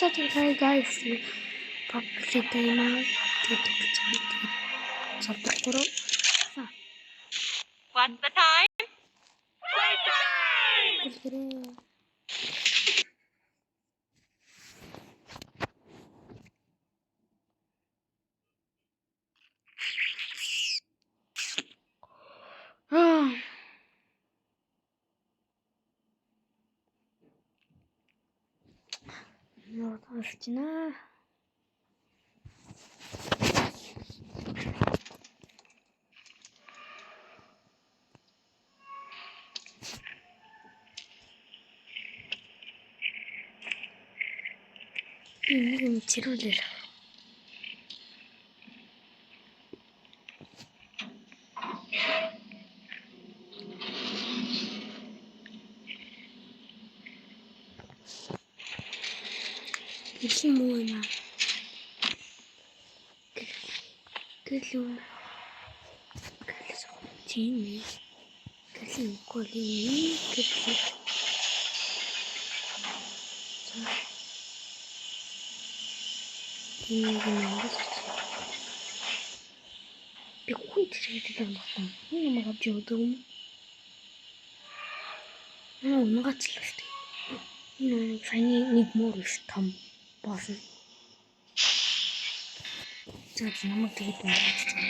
Hi guys, public timer chapter koro. What's the time? Playtime! Ну, стена. 이미 지루들. 이게 뭐냐? 그래서 지네. 그래서 거리 그래서 이게 뭔가 백호이 들어야 되는 거. 이거 뭐 갑자기 어두운? 얼마가 찔렀대. 이거 괜히 니모를 там 봐서. 제가 지난번 되게 돈 받았잖아.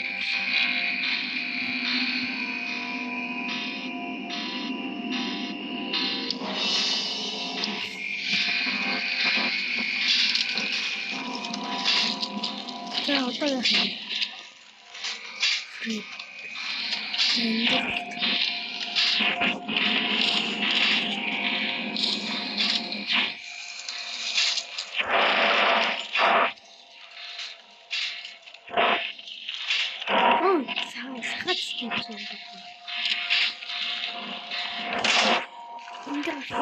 제가 어떻게 했어요? 그래. 사과치기 있어. 힘들었어.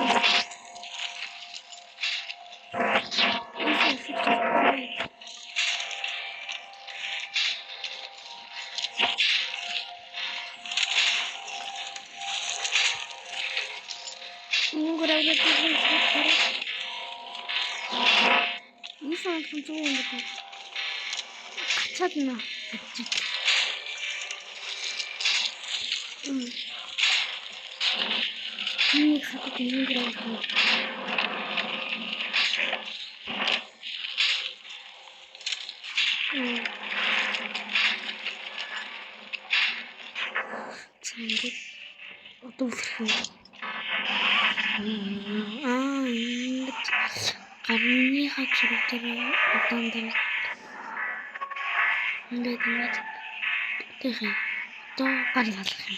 그러고 이 사람 좀 좋은데 가차드나 없지. 응. 이미 가도 되는 거라고. 응. 자, 이제 어떤 소리? Karuniha kirutara utandara ndedingat tehe to karlalakhan.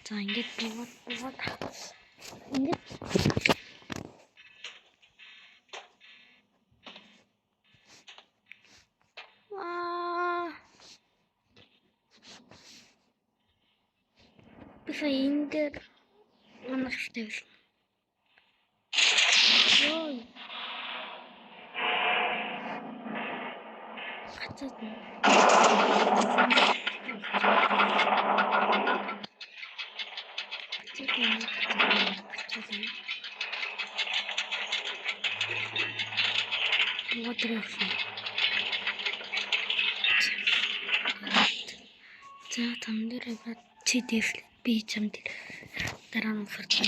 За ингээд буугаад ингээд би энэ дээр манайхтай биш. Йоо. Гацаад нь. Вот рефи. За там дээр чи дэвлээ. Би чам дээр дараа нь фортон.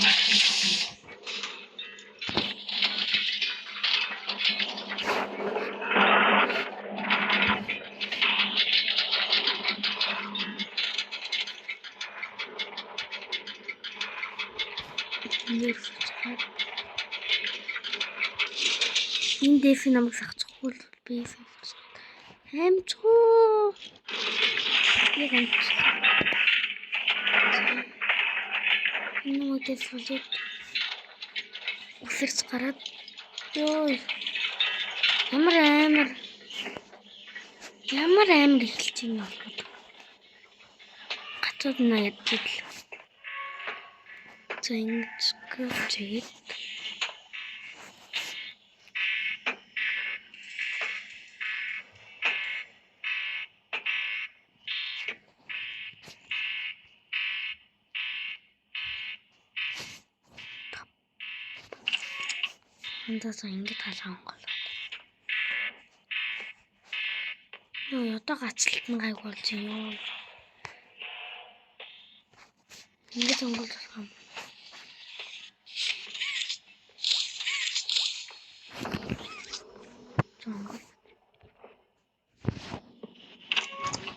Энэ дефи намайг сахчихгүй л би амчгүй. Яг амчгүй. Энэ үдээс болоод усэрч гараад ёо. Ямар амар эхэлж байна бол. Гацууд наа яддаг л. За ингэж гэрчээд 앉아서 인게 다 나온 걸로. 여기다가 아침에 갈고 왔지요. 인게 정글 잠깐. 정글.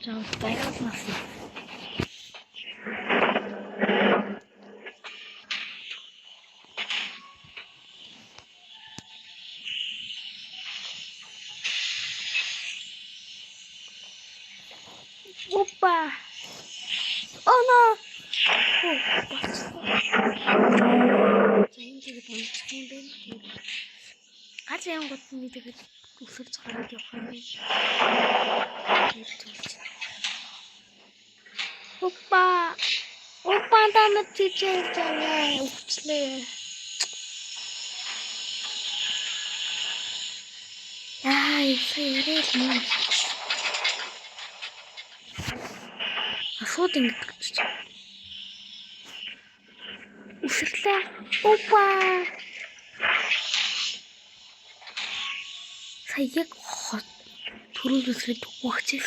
자, 빨간 났어. 오빠. 나. 개인적으로 너무 차이인데. 가장 같은 미드가 목소리 잘하게 하네. 오빠. 오빠 나는 뒤졌잖아. 옥슬레. 야, 이거 이래 그냥. 소딩 진짜. 옥슬레. 오빠. 사이에 도로를 두고 하지.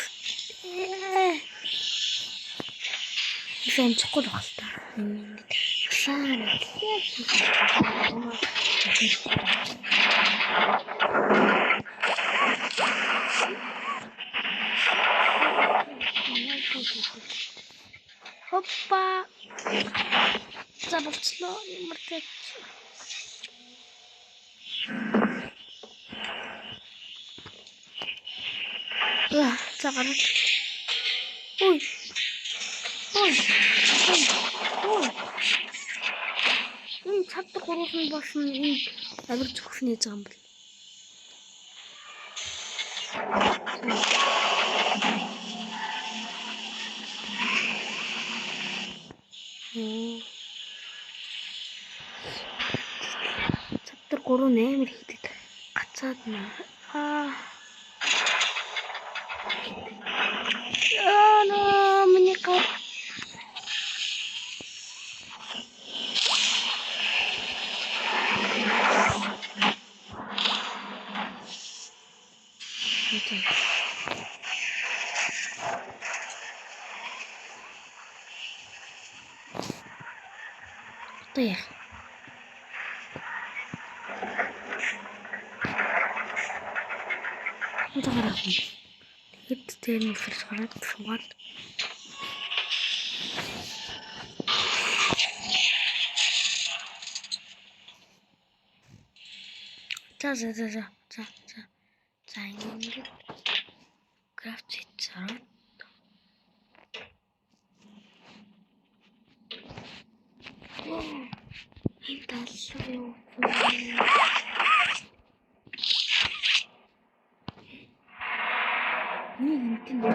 이 사람 초코도 갔다. 사람 오빠 잡았어. 이렇게 야, 잠깐만. 오이. Çatlı korusun başını öbür çıksın yiyeceğim. Çatlı koru ne mi dedi? Kaçadın ha? Ana menikah. طيح متغرقين جبت تاني في الصغارات صوت 자 이게 크래프트 있잖아. 힘났어요. 인텐데.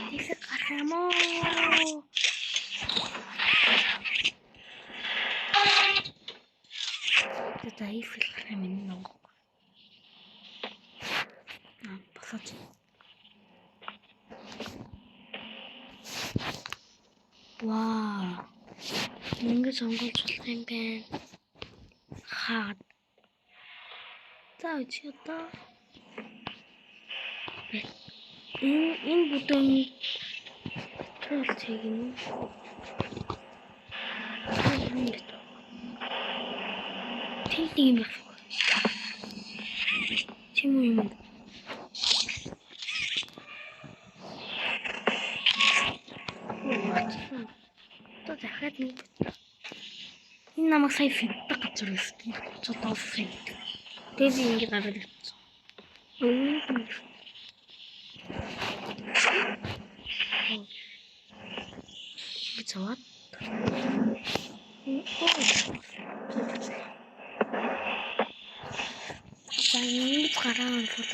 Dice carramo. Está ahí filtrando. Ah, pasate. 와, 인구 정글 출생된 핫. 자, 치웠다. 보통 트러스 책임은 팅팅이 몇 친구입니다. 또 자가는 인나막 사이프 딱 갖춰졌어. 저 다섯 살 돼지인 게 나를 했죠. 너무 힘들어. 좋았다. 짠, 가라앉 보다.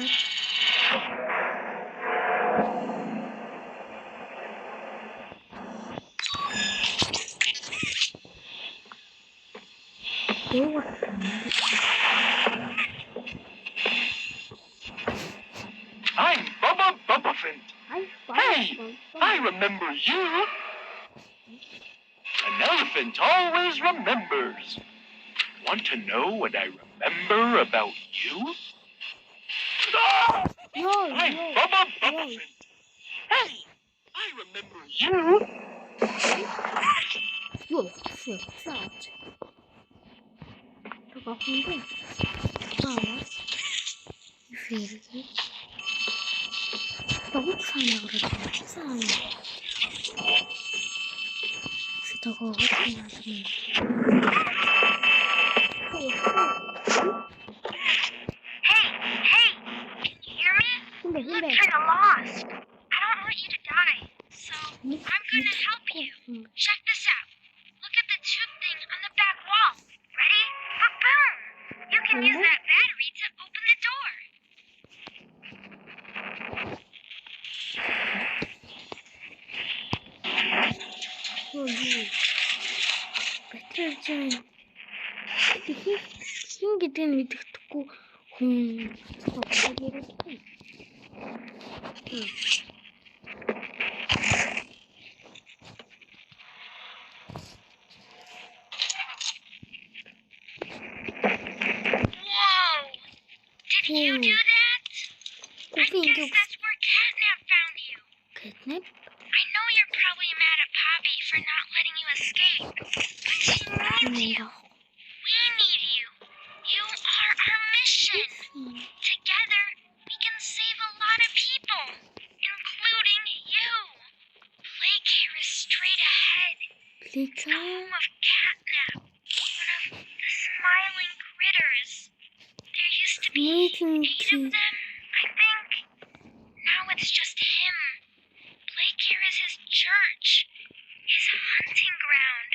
I'm Bubba Bubbaphant. Hey, I remember you. An elephant always remembers. Want to know what I remember about you? Ah! I'm Bubba Bubbaphant. Hey, I remember you. Yok, sadece. Bak aklımda. Tamam. Üfleyelim. Bak saniye uğraşıyor. Saniye. Şu tavuğu bakmayalım. Look, you're lost. I don't want you to die. So, I'm gonna help you. Check this out. Look at the tube thing on the back wall. Ready? Boom! You can use that battery to open the door. Бэтрэж. Хин гэдэг нь мэддэхгүй хүн. Whoa! Did you do that? I guess that's where Catnap found you. Catnap? I know you're probably mad at Poppy for not letting you escape. But she needs you. We need you. You are our mission. Together, we can save a lot of people, including you. Playcare is straight ahead. The home of Catnap, one of the smiling critters. There used to be 8 of them, I think. Now it's just him. Playcare is his church, his hunting ground,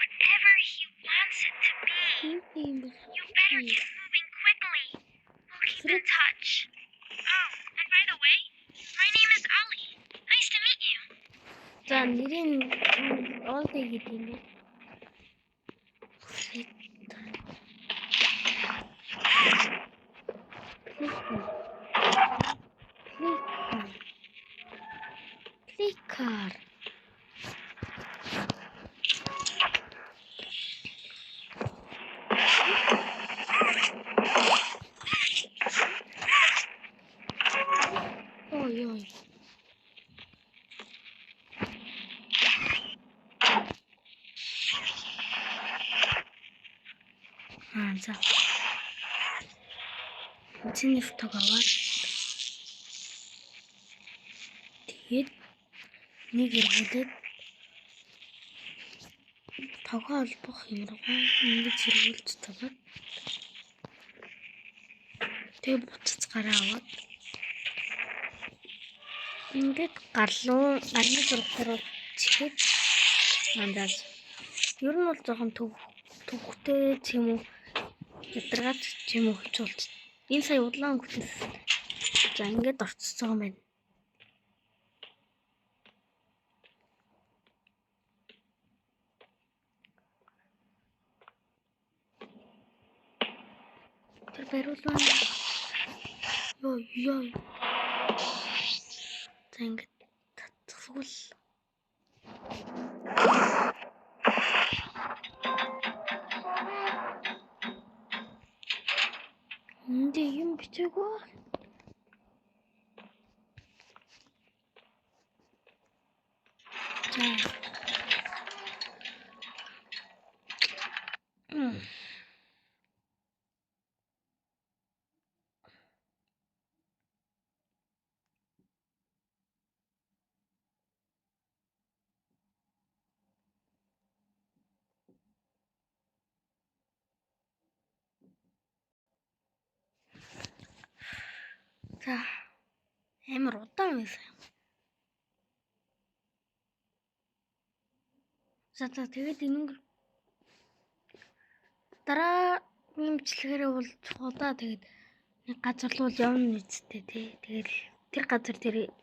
whatever he wants it to be. You better get moving quickly. We'll keep in touch. Oh, and by the way, my name is Ollie. Nice to meet you. За нэрийн Олли гэдэг юм. Clicker. Ой. За. Эцний фотог аваад тэгээд нэг эргэлээд тогоо олбох юм руу ингэж хэрэгүүлж тагаад тэгээд буцаж гараа аваад ингээд гарны зургаараа чихээд андаас ер нь бол жоохон төвхтэй ч юм уу ядаргаад ч юм уу хийж болж энэ сая удаан өнгөтөс за ингээд орцсон юм байна. Тэр бариулаа ёо за ингээд татсгал 근데 юм бичээгүй. За. За. Амар удаан байсан юм. За тэгээд энэ дараа нэмчлэгээр бол удаа тэгээд нэг газар руу явна үсттэй тий. Тэгэл тэр газар дээр